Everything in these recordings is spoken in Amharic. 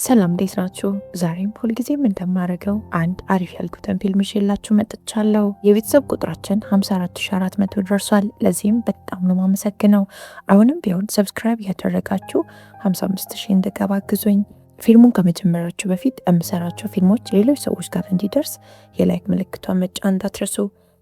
ሰላም እንዴት ናችሁ? ዛሬም ሁልጊዜም እንደማደርገው አንድ አሪፍ ያልኩትን ፊልም ይዤላችሁ መጥቻለሁ። የቤተሰብ ቁጥራችን 54400 ደርሷል። ለዚህም በጣም ነው ማመሰግነው። አሁንም ቢሆን ሰብስክራይብ ያደረጋችሁ 55000 እንድገባ አግዙኝ። ፊልሙን ከመጀመራችሁ በፊት የምሰራቸው ፊልሞች ሌሎች ሰዎች ጋር እንዲደርስ የላይክ ምልክቷን መጫን እንዳትረሱ።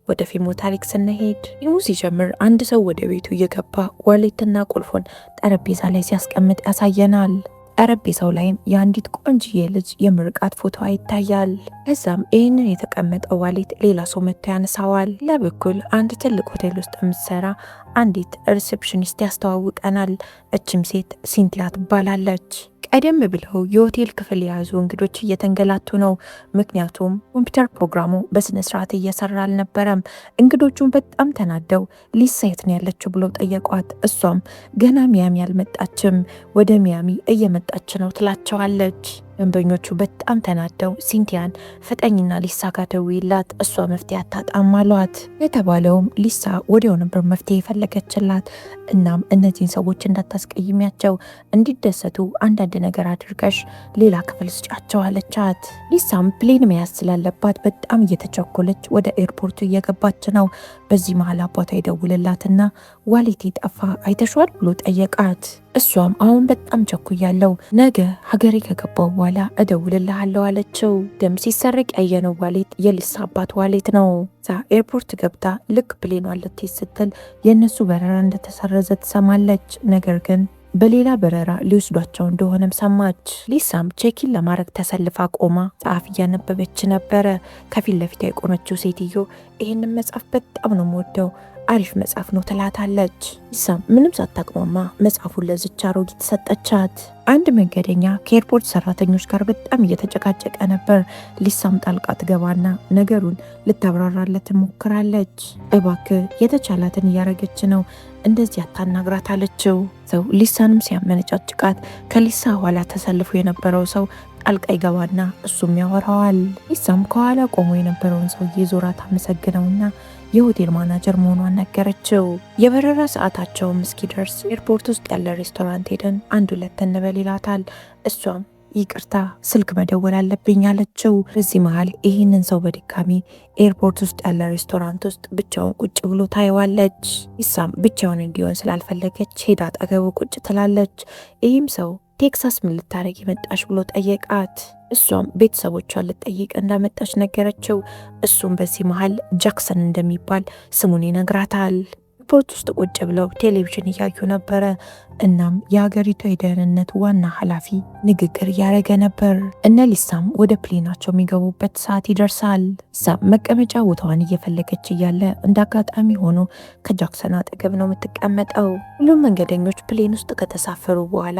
ወደ ፊልሙ ታሪክ ስንሄድ ፊልሙ ሲጀምር አንድ ሰው ወደ ቤቱ እየገባ ዋሌትና ቁልፉን ጠረጴዛ ላይ ሲያስቀምጥ ያሳየናል። ጠረጴዛው ላይም የአንዲት ቆንጅዬ ልጅ የምርቃት ፎቶ ይታያል። ከዛም ይህንን የተቀመጠው ዋሌት ሌላ ሰው መጥቶ ያነሳዋል። ለበኩል አንድ ትልቅ ሆቴል ውስጥ የምትሰራ አንዲት ሪሴፕሽኒስት ያስተዋውቀናል። እችም ሴት ሲንቲያ ትባላለች። ቀደም ብለው የሆቴል ክፍል የያዙ እንግዶች እየተንገላቱ ነው። ምክንያቱም ኮምፒውተር ፕሮግራሙ በስነ ስርዓት እየሰራ አልነበረም። እንግዶቹን በጣም ተናደው ሊሳ የት ነው ያለችው ብለው ጠየቋት። እሷም ገና ሚያሚ አልመጣችም፣ ወደ ሚያሚ እየመጣች ነው ትላቸዋለች። ደንበኞቹ በጣም ተናደው ሲንቲያን ፍጠኝና ሊሳ ጋር ደውይላት፣ እሷ መፍትሄ አታጣም አሏት። የተባለውም ሊሳ ወዲያው ነበር መፍትሄ የፈለገችላት። እናም እነዚህን ሰዎች እንዳታስቀይሚያቸው እንዲደሰቱ አንዳንድ ነገር አድርገሽ ሌላ ክፍል ስጫቸው አለቻት። ሊሳም ፕሌን መያዝ ስላለባት በጣም እየተቸኮለች ወደ ኤርፖርቱ እየገባች ነው። በዚህ መሀል አባቷ ይደውልላትና ዋሌቴ ጠፋ አይተሽዋል ብሎ ጠየቃት። እሷም አሁን በጣም ቸኩያለሁ፣ ነገ ሀገሬ ከገባው በኋላ እደውልልሃለሁ አለችው። ደም ሲሰረቅ ያየነው ዋሌት የሊሳ አባት ዋሌት ነው። ዛ ኤርፖርት ገብታ ልክ ፕሌኗ ልትሄድ ስትል የእነሱ በረራ እንደተሰረዘ ትሰማለች። ነገር ግን በሌላ በረራ ሊወስዷቸው እንደሆነም ሰማች። ሊሳም ቼኪን ለማድረግ ተሰልፋ ቆማ መጽሐፍ እያነበበች ነበረ። ከፊት ለፊት የቆመችው ሴትዮ ይህንን መጽሐፍ በጣም ነው የምወደው፣ አሪፍ መጽሐፍ ነው ትላታለች። ሊሳም ምንም ሳታቅማማ መጽሐፉን ለዝች አሮጊት ሰጠቻት። አንድ መንገደኛ ከኤርፖርት ሰራተኞች ጋር በጣም እየተጨቃጨቀ ነበር። ሊሳም ጣልቃ ትገባና ነገሩን ልታብራራለት ትሞክራለች። እባክህ የተቻላትን እያረገች ነው፣ እንደዚህ አታናግራት አለችው። ሰው ሊሳንም ሲያመነጫጭቃት ከሊሳ ኋላ ተሰልፎ የነበረው ሰው ጣልቃ ይገባና እሱም ያወራዋል። ሊሳም ከኋላ ቆሞ የነበረውን ሰውዬ ዞራ ታመሰግነውና የሆቴል ማናጀር መሆኗን ነገረችው። የበረራ ሰዓታቸውም እስኪደርስ ኤርፖርት ውስጥ ያለ ሬስቶራንት ሄደን አንድ ሁለት እንበል ይላታል። እሷም ይቅርታ ስልክ መደወል አለብኝ አለችው። በዚህ መሀል ይህንን ሰው በድጋሚ ኤርፖርት ውስጥ ያለ ሬስቶራንት ውስጥ ብቻውን ቁጭ ብሎ ታየዋለች። ሊሳም ብቻውን እንዲሆን ስላልፈለገች ሄዳ አጠገቡ ቁጭ ትላለች። ይህም ሰው ቴክሳስ ምን ልታረግ መጣሽ ብሎ ጠየቃት። እሷም ቤተሰቦቿን ልጠይቅ እንዳመጣች ነገረችው። እሱም በዚህ መሀል ጃክሰን እንደሚባል ስሙን ይነግራታል። ኤርፖርት ውስጥ ቁጭ ብለው ቴሌቪዥን እያዩ ነበረ። እናም የሀገሪቷ የደህንነት ዋና ኃላፊ ንግግር እያደረገ ነበር። እነ ሊሳም ወደ ፕሌናቸው የሚገቡበት ሰዓት ይደርሳል። ሊሳም መቀመጫ ቦታዋን እየፈለገች እያለ እንደ አጋጣሚ ሆኖ ከጃክሰን አጠገብ ነው የምትቀመጠው። ሁሉም መንገደኞች ፕሌን ውስጥ ከተሳፈሩ በኋላ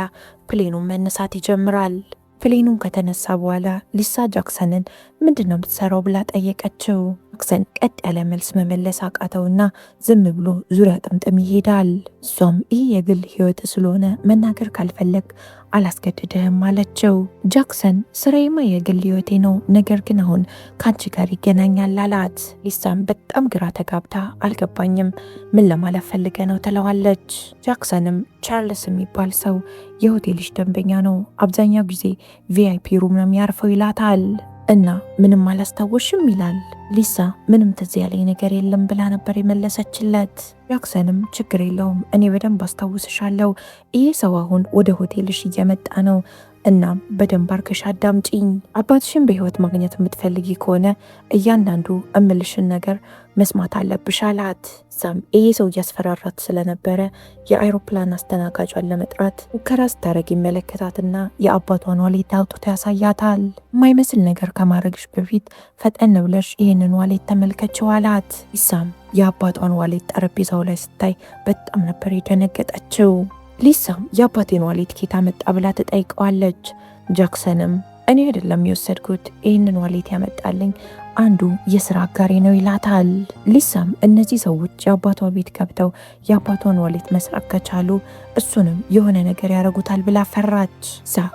ፕሌኑን መነሳት ይጀምራል። ፕሌኑን ከተነሳ በኋላ ሊሳ ጃክሰንን ምንድን ነው የምትሰራው ብላ ጠየቀችው። ጃክሰን ቀጥ ያለ መልስ መመለስ አቃተውና ዝም ብሎ ዙሪያ ጥምጥም ይሄዳል። እሷም ይህ የግል ህይወት ስለሆነ መናገር ካልፈለግ አላስገድድህም አለችው። ጃክሰን ስራዬማ የግል ህይወቴ ነው፣ ነገር ግን አሁን ከአንቺ ጋር ይገናኛል አላት። ሊሳም በጣም ግራ ተጋብታ አልገባኝም፣ ምን ለማለት ፈልገ ነው ትለዋለች። ጃክሰንም ቻርልስ የሚባል ሰው የሆቴልሽ ደንበኛ ነው፣ አብዛኛው ጊዜ ቪአይፒ ሩም ነው የሚያርፈው ይላታል። እና ምንም አላስታወሽም ይላል። ሊሳ ምንም ትዝ ያለኝ ነገር የለም ብላ ነበር የመለሰችለት። ጃክሰንም ችግር የለውም እኔ በደንብ አስታውስሻለሁ፣ ይህ ሰው አሁን ወደ ሆቴልሽ እየመጣ ነው፣ እናም በደንብ አርገሽ አዳምጪኝ። አባትሽን በህይወት ማግኘት የምትፈልጊ ከሆነ እያንዳንዱ እምልሽን ነገር መስማት አለብሽ አላት። ሳም ይሄ ሰው እያስፈራራት ስለነበረ የአይሮፕላን አስተናጋጇን ለመጥራት ሙከራ ስታረግ ይመለከታትና የአባቷን ዋሌት አውጥቶ ያሳያታል። የማይመስል ነገር ከማድረግሽ በፊት ፈጠን ብለሽ ይህንን ዋሌት ተመልከችው አላት። ሳም የአባቷን ዋሌት ጠረጴዛው ላይ ስታይ በጣም ነበር የደነገጠችው። ሊሳም የአባቴን ዋሌት ኬታ መጣ ብላ ትጠይቀዋለች። ጃክሰንም እኔ አይደለም የወሰድኩት፣ ይህንን ዋሌት ያመጣልኝ አንዱ የስራ አጋሪ ነው ይላታል። ሊሳም እነዚህ ሰዎች የአባቷ ቤት ገብተው የአባቷን ዋሌት መስረቅ ከቻሉ እሱንም የሆነ ነገር ያደርጉታል ብላ ፈራች።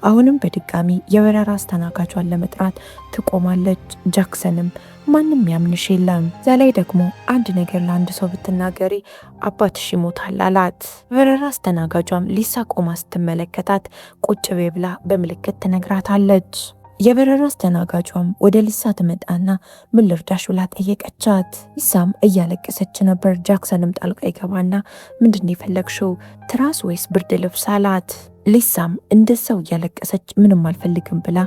አሁንም በድጋሚ የበረራ አስተናጋጇን ለመጥራት ትቆማለች። ጃክሰንም ማንም ያምንሽ የለም። እዛ ላይ ደግሞ አንድ ነገር ለአንድ ሰው ብትናገሪ አባትሽ ይሞታል አላት። በረራ አስተናጋጇም ሊሳ ቆማ ስትመለከታት ቁጭ በይ ብላ በምልክት ትነግራታለች። የበረራ አስተናጋጇም ወደ ሊሳ ትመጣና ምን ልርዳሽ ብላ ጠየቀቻት። ሊሳም እያለቀሰች ነበር። ጃክሰንም ጣልቃ ይገባና ምንድን የፈለግሽው ትራስ ወይስ ብርድ ልብስ አላት። ሊሳም እንደሰው እያለቀሰች ምንም አልፈልግም ብላ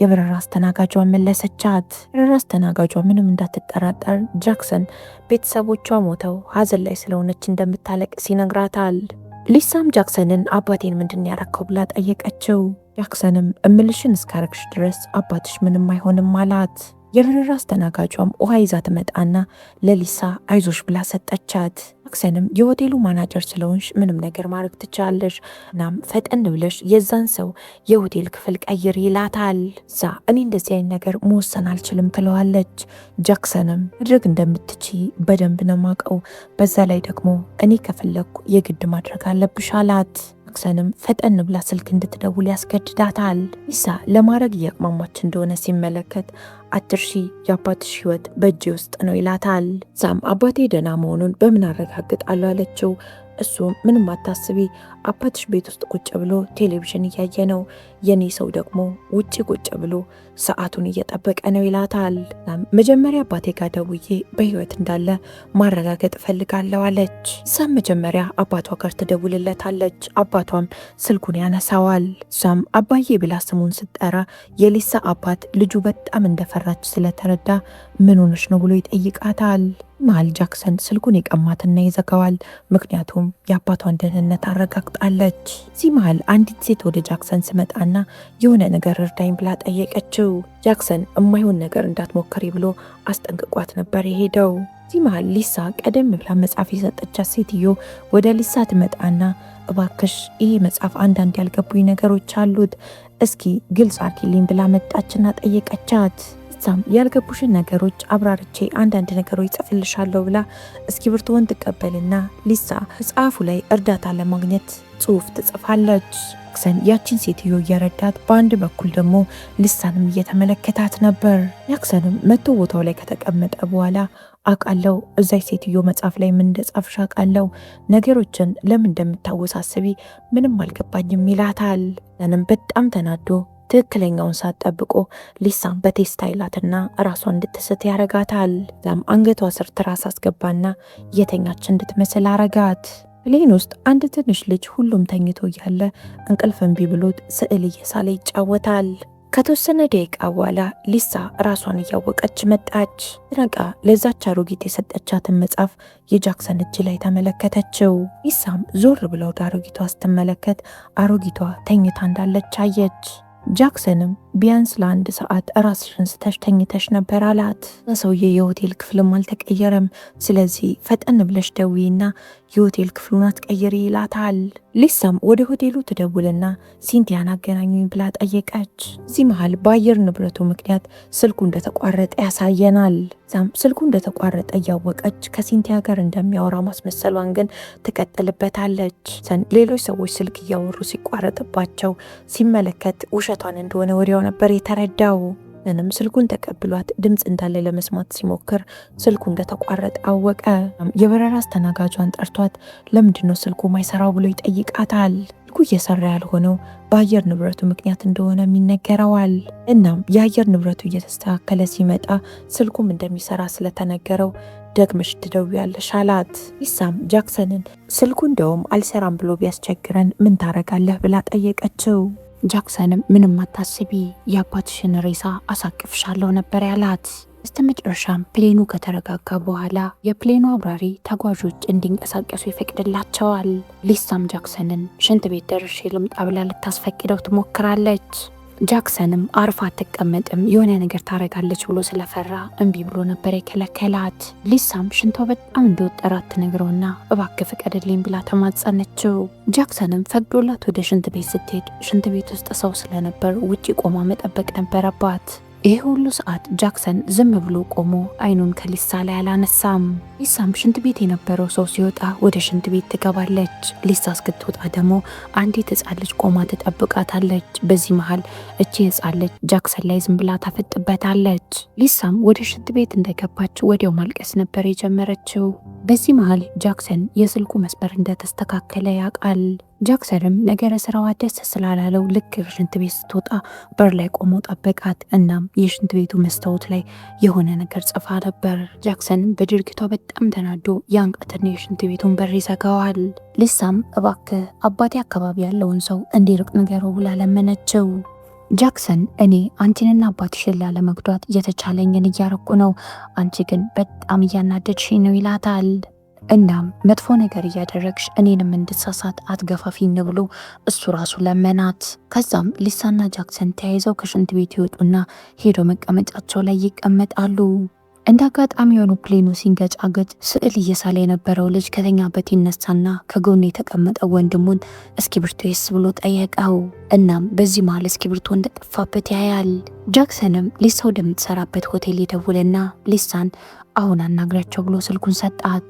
የበረራ አስተናጋጇ መለሰቻት። በረራ አስተናጋጇ ምንም እንዳትጠራጠር ጃክሰን ቤተሰቦቿ ሞተው ሀዘን ላይ ስለሆነች እንደምታለቅስ ይነግራታል። ሊሳም ጃክሰንን አባቴን ምንድን ያረከው ብላ ጠየቀችው። ጃክሰንም እምልሽን እስካረግሽ ድረስ አባትሽ ምንም አይሆንም አላት። የበረራ አስተናጋጇም ውሃ ይዛ ትመጣና ለሊሳ አይዞሽ ብላ ሰጠቻት። ጃክሰንም የሆቴሉ ማናጀር ስለሆንሽ ምንም ነገር ማድረግ ትችላለሽ፣ እናም ፈጠን ብለሽ የዛን ሰው የሆቴል ክፍል ቀይር ይላታል። እዛ እኔ እንደዚህ አይነት ነገር መወሰን አልችልም ትለዋለች። ጃክሰንም ማድረግ እንደምትቺ በደንብ ነው ማቀው፣ በዛ ላይ ደግሞ እኔ ከፈለግኩ የግድ ማድረግ አለብሽ አላት። ጃክሰንም ፈጠን ብላ ስልክ እንድትደውል ያስገድዳታል። ሊሳ ለማድረግ እያቅማማች እንደሆነ ሲመለከት አትርሺ፣ የአባትሽ ህይወት በእጅ ውስጥ ነው ይላታል። ዛም አባቴ ደህና መሆኑን በምን አረጋግጣለሁ አለችው። እሱም ምንም አታስቢ፣ አባትሽ ቤት ውስጥ ቁጭ ብሎ ቴሌቪዥን እያየ ነው፣ የኔ ሰው ደግሞ ውጪ ቁጭ ብሎ ሰዓቱን እየጠበቀ ነው ይላታል። መጀመሪያ አባቴ ጋር ደውዬ በህይወት እንዳለ ማረጋገጥ እፈልጋለሁ አለች። እሷም መጀመሪያ አባቷ ጋር ትደውልለታለች። አባቷም ስልኩን ያነሳዋል። እሷም አባዬ ብላ ስሙን ስትጠራ የሊሳ አባት ልጁ በጣም እንደፈራች ስለተረዳ ምን ሆነሽ ነው ብሎ ይጠይቃታል። መሀል ጃክሰን ስልኩን ይቀማትና ይዘጋዋል። ምክንያቱም የአባቷን ደህንነት አረጋግጣለች። እዚህ መሀል አንዲት ሴት ወደ ጃክሰን ስመጣና የሆነ ነገር እርዳኝ ብላ ጠየቀችው። ጃክሰን የማይሆን ነገር እንዳትሞክሪ ብሎ አስጠንቅቋት ነበር የሄደው። እዚህ መሀል ሊሳ ቀደም ብላ መጽሐፍ የሰጠቻት ሴትዮ ወደ ሊሳ ትመጣና እባክሽ ይሄ መጽሐፍ አንዳንድ ያልገቡኝ ነገሮች አሉት፣ እስኪ ግልጽ አድርጊልኝ ብላ መጣችና ጠየቀቻት። ሊሳም ያልገቡሽን ነገሮች አብራርቼ አንዳንድ ነገሮች ጽፍልሻለሁ ብላ እስክሪብቶውን ትቀበልና ሊሳ መጽሐፉ ላይ እርዳታ ለማግኘት ጽሑፍ ትጽፋለች። ጃክሰን ያቺን ሴትዮ እየረዳት በአንድ በኩል ደግሞ ሊሳንም እየተመለከታት ነበር። ጃክሰንም መቶ ቦታው ላይ ከተቀመጠ በኋላ አውቃለሁ እዛች ሴትዮ መጽሐፍ ላይ ምን እንደጻፍሽ አውቃለሁ፣ ነገሮችን ለምን እንደምታወሳስቢ ምንም አልገባኝም ይላታል። ያንም በጣም ተናዶ ትክክለኛውን ሰዓት ጠብቆ ሊሳን በቴስታ ይላትና ራሷን እንድትስት ያረጋታል። ዛም አንገቷ ስር ትራስ አስገባና የተኛች እንድትመስል አረጋት። ፕሌን ውስጥ አንድ ትንሽ ልጅ ሁሉም ተኝቶ እያለ እንቅልፍ እምቢ ብሎት ስዕል እየሳለ ይጫወታል። ከተወሰነ ደቂቃ በኋላ ሊሳ ራሷን እያወቀች መጣች። ትነቃ ለዛች አሮጊት የሰጠቻትን መጽሐፍ የጃክሰን እጅ ላይ ተመለከተችው። ሊሳም ዞር ብለው ወደ አሮጊቷ ስትመለከት አሮጊቷ ተኝታ እንዳለች አየች። ጃክሰንም ቢያንስ ለአንድ ሰዓት ራስሽን ስተሽ ተኝተሽ ነበር አላት። ሰውዬ የሆቴል ክፍልም አልተቀየረም፣ ስለዚህ ፈጠን ብለሽ ደዊና የሆቴል ክፍሉን አትቀይሪ ይላታል። ሊሳም ወደ ሆቴሉ ትደውልና ሲንቲያን አገናኙኝ ብላ ጠየቀች። እዚህ መሃል በአየር ንብረቱ ምክንያት ስልኩ እንደተቋረጠ ያሳየናል። ዛም ስልኩ እንደተቋረጠ እያወቀች ከሲንቲያ ጋር እንደሚያወራ ማስመሰሏን ግን ትቀጥልበታለች። ሌሎች ሰዎች ስልክ እያወሩ ሲቋረጥባቸው ሲመለከት ውሸቷን እንደሆነ ወዲያው ነበር የተረዳው። ምንም ስልኩን ተቀብሏት ድምፅ እንዳለ ለመስማት ሲሞክር ስልኩ እንደተቋረጠ አወቀ። የበረራ አስተናጋጇን ጠርቷት ለምንድነው ስልኩ ማይሰራው ብሎ ይጠይቃታል። ስልኩ እየሰራ ያልሆነው በአየር ንብረቱ ምክንያት እንደሆነ ይነገረዋል። እናም የአየር ንብረቱ እየተስተካከለ ሲመጣ ስልኩም እንደሚሰራ ስለተነገረው ደግመሽ ትደውያለሽ አላት። ሊሳም ጃክሰንን ስልኩ እንደውም አልሰራም ብሎ ቢያስቸግረን ምን ታረጋለህ ብላ ጠየቀችው። ጃክሰንም ምንም አታስቢ፣ የአባትሽን ሬሳ አሳቅፍሻለሁ ነበር ያላት። በስተመጨረሻም ፕሌኑ ከተረጋጋ በኋላ የፕሌኑ አብራሪ ተጓዦች እንዲንቀሳቀሱ ይፈቅድላቸዋል። ሊሳም ጃክሰንን ሽንት ቤት ደርሼ ልምጣ ብላ ልታስፈቅደው ትሞክራለች። ጃክሰንም አርፋ አትቀመጥም፣ የሆነ ነገር ታረጋለች ብሎ ስለፈራ እምቢ ብሎ ነበር የከለከላት። ሊሳም ሽንቷ በጣም እንደወጠራት ትነግረውና እባክህ ፍቀድልኝ ብላ ተማጸነችው። ጃክሰንም ፈቅዶላት ወደ ሽንት ቤት ስትሄድ ሽንት ቤት ውስጥ ሰው ስለነበር ውጪ ቆማ መጠበቅ ነበረባት። ይህ ሁሉ ሰዓት ጃክሰን ዝም ብሎ ቆሞ አይኑን ከሊሳ ላይ አላነሳም። ሊሳም ሽንት ቤት የነበረው ሰው ሲወጣ ወደ ሽንት ቤት ትገባለች። ሊሳ እስክትወጣ ደግሞ አንዲት ሕፃን ልጅ ቆማ ትጠብቃታለች። በዚህ መሃል እቺ ሕፃን ልጅ ጃክሰን ላይ ዝም ብላ ታፈጥበታለች። ሊሳም ወደ ሽንት ቤት እንደገባች ወዲያው ማልቀስ ነበር የጀመረችው። በዚህ መሃል ጃክሰን የስልኩ መስመር እንደተስተካከለ ያውቃል። ጃክሰንም ነገረ ስራዋ ደስ ስላላለው ልክ ሽንት ቤት ስትወጣ በር ላይ ቆሞ ጠበቃት። እናም የሽንት ቤቱ መስታወት ላይ የሆነ ነገር ጽፋ ነበር። ጃክሰንም በድርጊቷ በጣም ተናዶ ያንቃትና የሽንት ቤቱን በር ይዘጋዋል። ሊሳም እባክህ አባቴ አካባቢ ያለውን ሰው እንዲርቅ ንገረው ብላ ለመነችው። ጃክሰን እኔ አንቺንና አባትሽን ላለመጉዳት የተቻለኝን እያረኩ ነው፣ አንቺ ግን በጣም እያናደድሽኝ ነው ይላታል። እናም መጥፎ ነገር እያደረግሽ እኔንም እንድሳሳት አትገፋፊኝ ብሎ እሱ ራሱ ለመናት። ከዛም ሊሳና ጃክሰን ተያይዘው ከሽንት ቤት ይወጡና ሄዶ መቀመጫቸው ላይ ይቀመጣሉ። እንደ አጋጣሚ የሆኑ ፕሌኑ ሲንገጫገጭ ስዕል እየሳለ የነበረው ልጅ ከተኛበት ይነሳና ከጎኑ የተቀመጠው ወንድሙን እስክሪብቶ የስ ብሎ ጠየቀው። እናም በዚህ መሃል እስክሪብቶ እንደጠፋበት ያያል። ጃክሰንም ሊሳ ወደምትሰራበት ሆቴል ይደውልና ሊሳን አሁን አናግራቸው ብሎ ስልኩን ሰጣት።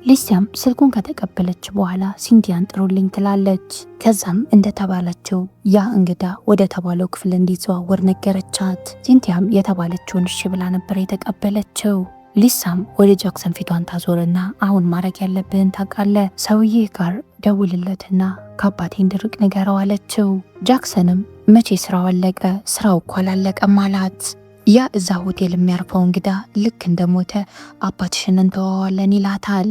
ሊሳም ስልኩን ከተቀበለች በኋላ ሲንቲያን ጥሩልኝ ትላለች። ከዛም እንደተባለችው ያ እንግዳ ወደ ተባለው ክፍል እንዲዘዋወር ነገረቻት። ሲንቲያም የተባለችውን እሺ ብላ ነበር የተቀበለችው። ሊሳም ወደ ጃክሰን ፊቷን ታዞርና አሁን ማድረግ ያለብህን ታውቃለህ፣ ሰውዬ ጋር ደውልለትና ከአባቴ እንድርቅ ንገረው አለችው። ጃክሰንም መቼ ስራው አለቀ? ስራው እኮ አላለቀም አላት። ያ እዛ ሆቴል የሚያርፈው እንግዳ ልክ እንደሞተ አባትሽን እንተዋዋለን ይላታል።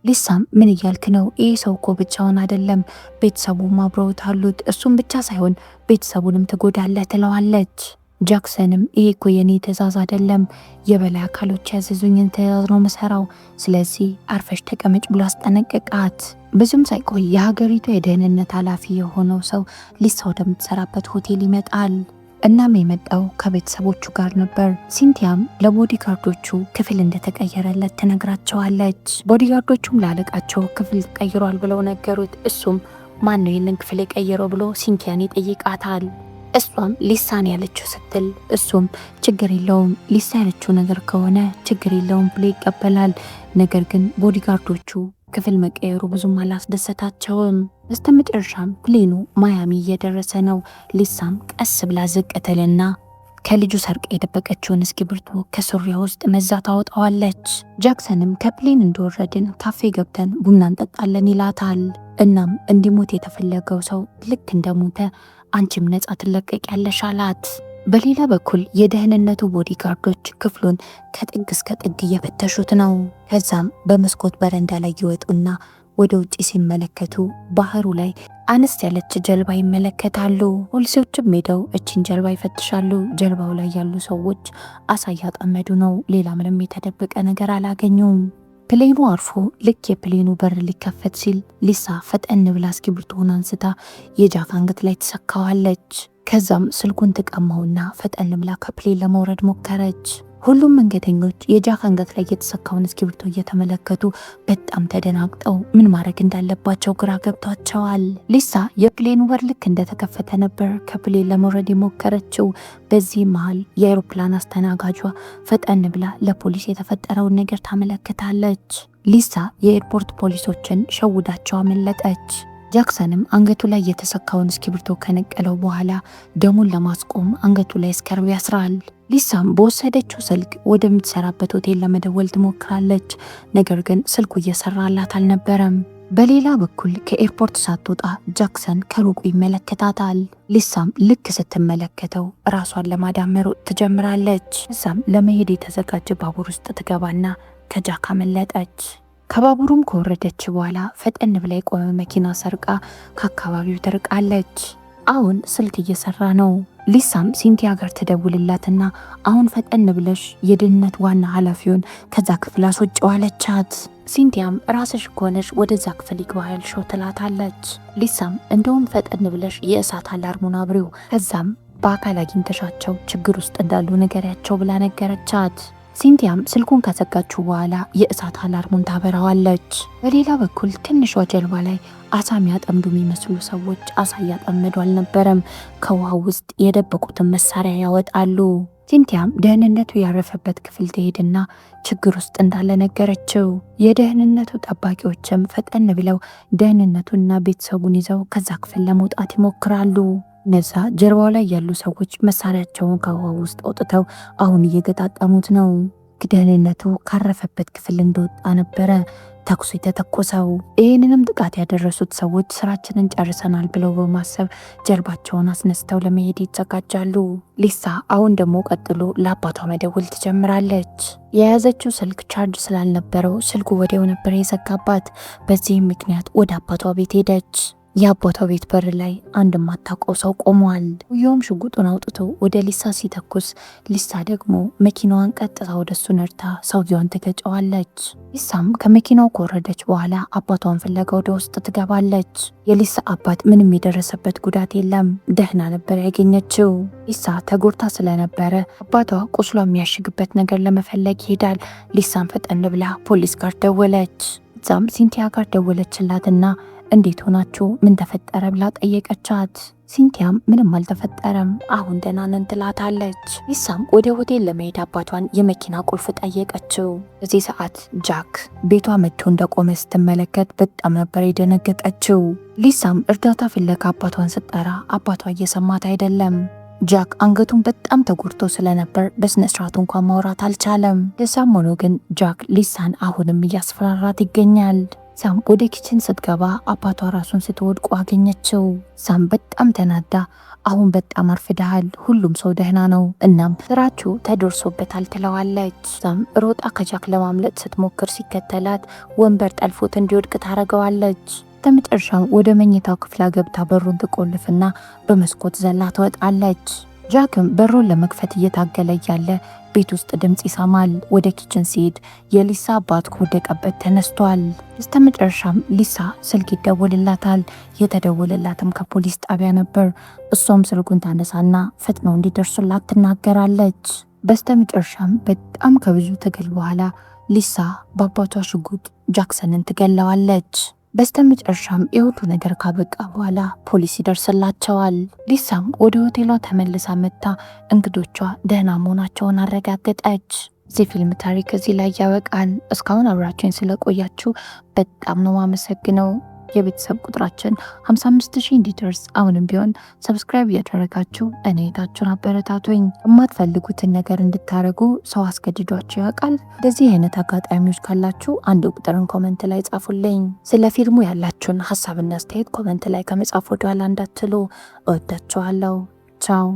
ሊሳም ምን እያልክ ነው? ይህ ሰው እኮ ብቻውን አይደለም፣ ቤተሰቡም አብረውት አሉት። እሱም ብቻ ሳይሆን ቤተሰቡንም ትጎዳለህ ትለዋለች። ጃክሰንም ይህ እኮ የኔ ትእዛዝ አይደለም፣ የበላይ አካሎች ያዘዙኝን ትእዛዝ ነው መሰራው፣ ስለዚህ አርፈሽ ተቀመጭ ብሎ አስጠነቅቃት። ብዙም ሳይቆይ የሀገሪቱ የደህንነት ኃላፊ የሆነው ሰው ሊሳ ወደምትሰራበት ሆቴል ይመጣል። እናም የመጣው ከቤተሰቦቹ ጋር ነበር። ሲንቲያም ለቦዲጋርዶቹ ክፍል እንደተቀየረለት ትነግራቸዋለች። ቦዲጋርዶቹም ላለቃቸው ክፍል ተቀይሯል ብለው ነገሩት። እሱም ማን ነው ይህንን ክፍል የቀየረው ብሎ ሲንቲያን ይጠይቃታል። እሷም ሊሳን ያለችው ስትል እሱም ችግር የለውም ሊሳ ያለችው ነገር ከሆነ ችግር የለውም ብሎ ይቀበላል። ነገር ግን ቦዲጋርዶቹ ክፍል መቀየሩ ብዙም አላስደሰታቸውም። በስተመጨረሻም ፕሌኑ ማያሚ እየደረሰ ነው። ሊሳም ቀስ ብላ ዝቅ ትልና ከልጁ ሰርቃ የደበቀችውን እስክሪብቶ ከሱሪያ ውስጥ መዛ ታወጣዋለች። ጃክሰንም ከፕሌን እንደወረድን ካፌ ገብተን ቡና እንጠጣለን ይላታል። እናም እንዲሞት የተፈለገው ሰው ልክ እንደሞተ አንቺም ነጻ ትለቀቂያለሽ አላት። በሌላ በኩል የደህንነቱ ቦዲጋርዶች ክፍሉን ከጥግ እስከ ጥግ እየፈተሹት ነው። ከዛም በመስኮት በረንዳ ላይ ይወጡና ወደ ውጪ ሲመለከቱ ባህሩ ላይ አነስ ያለች ጀልባ ይመለከታሉ። ፖሊሶችም ሄደው እቺን ጀልባ ይፈትሻሉ። ጀልባው ላይ ያሉ ሰዎች አሳ እያጠመዱ ነው። ሌላ ምንም የተደበቀ ነገር አላገኙም። ፕሌኑ አርፎ ልክ የፕሌኑ በር ሊከፈት ሲል ሊሳ ፈጠን ብላ እስክሪብቶውን አንስታ የጃክ አንገት ላይ ትሰካዋለች። ከዛም ስልኩን ትቀማውና ፈጠን ብላ ከፕሌን ለመውረድ ሞከረች። ሁሉም መንገደኞች የጃክ አንገት ላይ የተሰካውን እስክሪብቶ እየተመለከቱ በጣም ተደናግጠው ምን ማድረግ እንዳለባቸው ግራ ገብቷቸዋል። ሊሳ የፕሌኑ በር ልክ እንደተከፈተ ነበር ከፕሌን ለመውረድ የሞከረችው። በዚህ መሃል የአውሮፕላን አስተናጋጇ ፈጠን ብላ ለፖሊስ የተፈጠረውን ነገር ታመለክታለች። ሊሳ የኤርፖርት ፖሊሶችን ሸውዳቸው አመለጠች። ጃክሰንም አንገቱ ላይ የተሰካውን እስክሪብቶ ከነቀለው በኋላ ደሙን ለማስቆም አንገቱ ላይ ስከርብ ያስራል። ሊሳም በወሰደችው ስልክ ወደምትሰራበት ሆቴል ለመደወል ትሞክራለች። ነገር ግን ስልኩ እየሰራላት አልነበረም። በሌላ በኩል ከኤርፖርት ሳትወጣ ጃክሰን ከሩቁ ይመለከታታል። ሊሳም ልክ ስትመለከተው ራሷን ለማዳን መሮጥ ትጀምራለች። እዛም ለመሄድ የተዘጋጀ ባቡር ውስጥ ትገባና ከጃክ አመለጠች። ከባቡሩም ከወረደች በኋላ ፈጠን ብላ የቆመ መኪና ሰርቃ ከአካባቢው ትርቃለች። አሁን ስልክ እየሰራ ነው። ሊሳም ሲንቲያ ጋር ትደውልላትና አሁን ፈጠን ብለሽ የደህንነት ዋና ኃላፊውን ከዛ ክፍል አስወጪው አለቻት። ሲንቲያም ራስሽ ከሆነሽ ወደዛ ክፍል ይግባ ያልሽው ትላታለች። ሊሳም እንደውም ፈጠን ብለሽ የእሳት አላርሙን አብሪው፣ ከዛም በአካል አግኝተሻቸው ችግር ውስጥ እንዳሉ ንገሪያቸው ብላ ነገረቻት። ሲንቲያም ስልኩን ከዘጋችው በኋላ የእሳት አላርሙን ታበራዋለች። በሌላ በኩል ትንሿ ጀልባ ላይ አሳ የሚያጠምዱ የሚመስሉ ሰዎች አሳ እያጠመዱ አልነበረም፣ ከውሃ ውስጥ የደበቁትን መሳሪያ ያወጣሉ። ሲንቲያም ደህንነቱ ያረፈበት ክፍል ትሄድና ችግር ውስጥ እንዳለ ነገረችው። የደህንነቱ ጠባቂዎችም ፈጠን ብለው ደህንነቱና ቤተሰቡን ይዘው ከዛ ክፍል ለመውጣት ይሞክራሉ። እነዛ ጀርባው ላይ ያሉ ሰዎች መሳሪያቸውን ከውሃ ውስጥ አውጥተው አሁን እየገጣጠሙት ነው። ደህንነቱ ካረፈበት ክፍል እንደወጣ ነበረ ተኩሱ የተተኮሰው። ይህንንም ጥቃት ያደረሱት ሰዎች ስራችንን ጨርሰናል ብለው በማሰብ ጀርባቸውን አስነስተው ለመሄድ ይዘጋጃሉ። ሊሳ አሁን ደግሞ ቀጥሎ ለአባቷ መደወል ትጀምራለች። የያዘችው ስልክ ቻርጅ ስላልነበረው ስልኩ ወዲያው ነበር የዘጋባት። በዚህም ምክንያት ወደ አባቷ ቤት ሄደች። የአባቷ ቤት በር ላይ አንድ ማታውቀው ሰው ቆሟል። ሰውየውም ሽጉጡን አውጥቶ ወደ ሊሳ ሲተኩስ፣ ሊሳ ደግሞ መኪናዋን ቀጥታ ወደሱ ነርታ ሰውየውን ትገጨዋለች። ሊሳም ከመኪናው ከወረደች በኋላ አባቷን ፍለጋ ወደ ውስጥ ትገባለች። የሊሳ አባት ምንም የደረሰበት ጉዳት የለም፣ ደህና ነበር ያገኘችው። ሊሳ ተጎድታ ስለነበረ አባቷ ቁስሏ የሚያሽግበት ነገር ለመፈለግ ይሄዳል። ሊሳም ፈጠን ብላ ፖሊስ ጋር ደወለች። እዛም ሲንቲያ ጋር ደወለችላትና እንዴት ሆናችሁ ምን ተፈጠረ ብላ ጠየቀቻት። ሲንቲያም ምንም አልተፈጠረም አሁን ደህና ነን ትላታለች። ሊሳም ወደ ሆቴል ለመሄድ አባቷን የመኪና ቁልፍ ጠየቀችው። በዚህ ሰዓት ጃክ ቤቷ መጥቶ እንደቆመ ስትመለከት በጣም ነበር የደነገጠችው። ሊሳም እርዳታ ፍለጋ አባቷን ስትጠራ አባቷ እየሰማት አይደለም። ጃክ አንገቱን በጣም ተጎድቶ ስለነበር በስነ ስርዓቱ እንኳን ማውራት አልቻለም። ለዛም ሆኖ ግን ጃክ ሊሳን አሁንም እያስፈራራት ይገኛል። ሳም ወደ ኪችን ስትገባ አባቷ ራሱን ስትወድቁ አገኘችው። ሳም በጣም ተናዳ አሁን በጣም አርፍደሃል፣ ሁሉም ሰው ደህና ነው፣ እናም ስራችሁ ተደርሶበታል ትለዋለች። ሳም ሮጣ ከጃክ ለማምለጥ ስትሞክር ሲከተላት ወንበር ጠልፎት እንዲወድቅ ታደርገዋለች። በመጨረሻም ወደ መኝታው ክፍላ ገብታ በሩን ትቆልፍና በመስኮት ዘላ ትወጣለች። ጃክም በሩን ለመክፈት እየታገለ እያለ ቤት ውስጥ ድምጽ ይሰማል። ወደ ኪችን ሲሄድ የሊሳ አባት ከወደቀበት ተነስቷል። በስተመጨረሻም ሊሳ ስልክ ይደወልላታል። የተደወለላትም ከፖሊስ ጣቢያ ነበር። እሷም ስልኩን ታነሳና ፈጥነው እንዲደርሱላት ትናገራለች። በስተመጨረሻም በጣም ከብዙ ትግል በኋላ ሊሳ በአባቷ ሽጉጥ ጃክሰንን ትገለዋለች። በስተመጨረሻም የሁሉ ነገር ካበቃ በኋላ ፖሊስ ይደርስላቸዋል። ሊሳም ወደ ሆቴሏ ተመልሳ መጥታ እንግዶቿ ደህና መሆናቸውን አረጋገጠች። እዚህ ፊልም ታሪክ እዚህ ላይ ያበቃል። እስካሁን አብራችሁን ስለቆያችሁ በጣም ነው ማመሰግነው። የቤተሰብ ቁጥራችን 55,000 እንዲደርስ አሁንም ቢሆን ሰብስክራይብ እያደረጋችሁ እኔታችሁን አበረታቱኝ። የማትፈልጉትን ነገር እንድታረጉ ሰው አስገድዷችሁ ያውቃል? እንደዚህ አይነት አጋጣሚዎች ካላችሁ አንድ ቁጥርን ኮመንት ላይ ጻፉልኝ። ስለ ፊልሙ ያላችሁን ሀሳብና አስተያየት ኮመንት ላይ ከመጻፍ ወደኋላ እንዳትሉ። እወዳችኋለሁ። ቻው